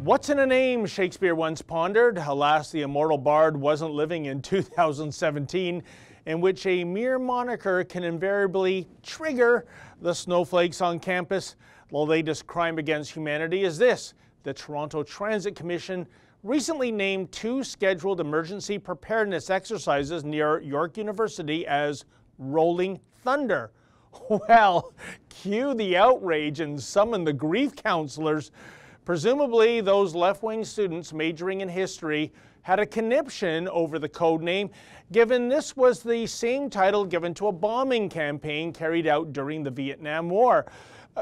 What's in a name, Shakespeare once pondered. Alas, the immortal bard wasn't living in 2017, in which a mere moniker can invariably trigger the snowflakes on campus. The latest crime against humanity is this. The Toronto Transit Commission recently named 2 scheduled emergency preparedness exercises near York University as Rolling Thunder. Well, cue the outrage and summon the grief counselors. Presumably, those left-wing students majoring in history had a conniption over the code name, given this was the same title given to a bombing campaign carried out during the Vietnam War.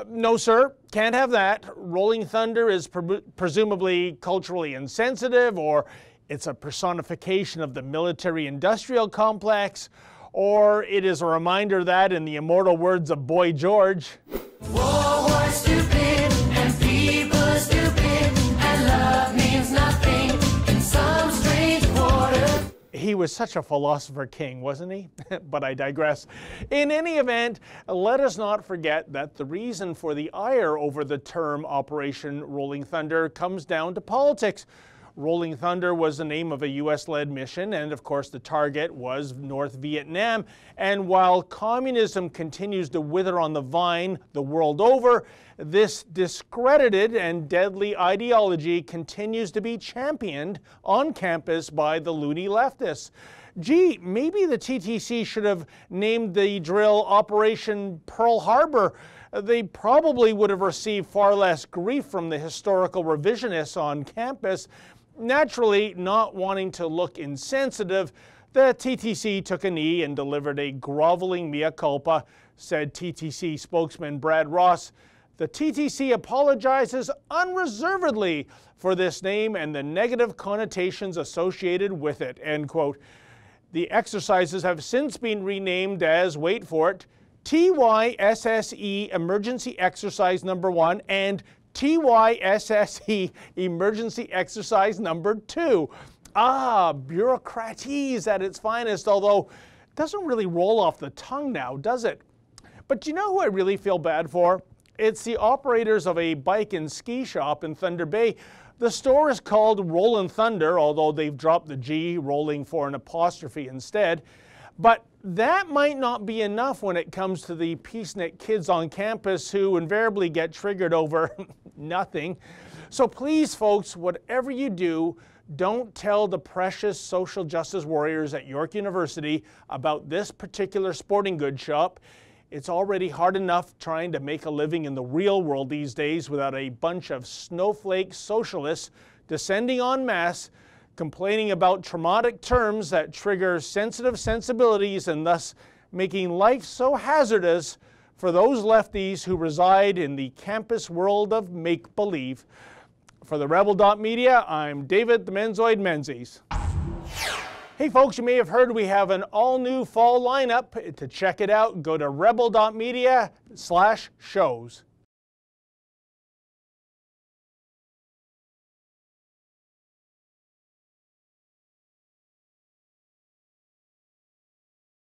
No, sir, can't have that. Rolling Thunder is presumably culturally insensitive, or it's a personification of the military-industrial complex, or it is a reminder that, in the immortal words of Boy George, war was stupid and people are stupid and love means nothing in some strange quarter. He was such a philosopher king, wasn't he? But I digress. In any event, let us not forget that the reason for the ire over the term Operation Rolling Thunder comes down to politics. Rolling Thunder was the name of a US-led mission, and of course the target was North Vietnam. And while communism continues to wither on the vine the world over, this discredited and deadly ideology continues to be championed on campus by the loony leftists. Gee, maybe the TTC should have named the drill Operation Pearl Harbor. They probably would have received far less grief from the historical revisionists on campus. Naturally, not wanting to look insensitive, the TTC took a knee and delivered a groveling mea culpa, said TTC spokesman Brad Ross. The TTC apologizes unreservedly for this name and the negative connotations associated with it, end quote. The exercises have since been renamed as, wait for it, TYSSE Emergency Exercise Number 1 and TYSSE Emergency Exercise Number 2. Ah, bureaucratese at its finest, although it doesn't really roll off the tongue now, does it? But you know who I really feel bad for? It's the operators of a bike and ski shop in Thunder Bay. The store is called Rollin' Thunder, although they've dropped the G, rolling for an apostrophe instead. But that might not be enough when it comes to the peacenik kids on campus who invariably get triggered over nothing. So please, folks, whatever you do, don't tell the precious social justice warriors at York University about this particular sporting goods shop. It's already hard enough trying to make a living in the real world these days without a bunch of snowflake socialists descending en masse, complaining about traumatic terms that trigger sensitive sensibilities and thus making life so hazardous for those lefties who reside in the campus world of make-believe. For the Rebel.media, I'm David the Menzoid Menzies. Hey folks, you may have heard we have an all-new fall lineup. To check it out, go to rebel.media/shows.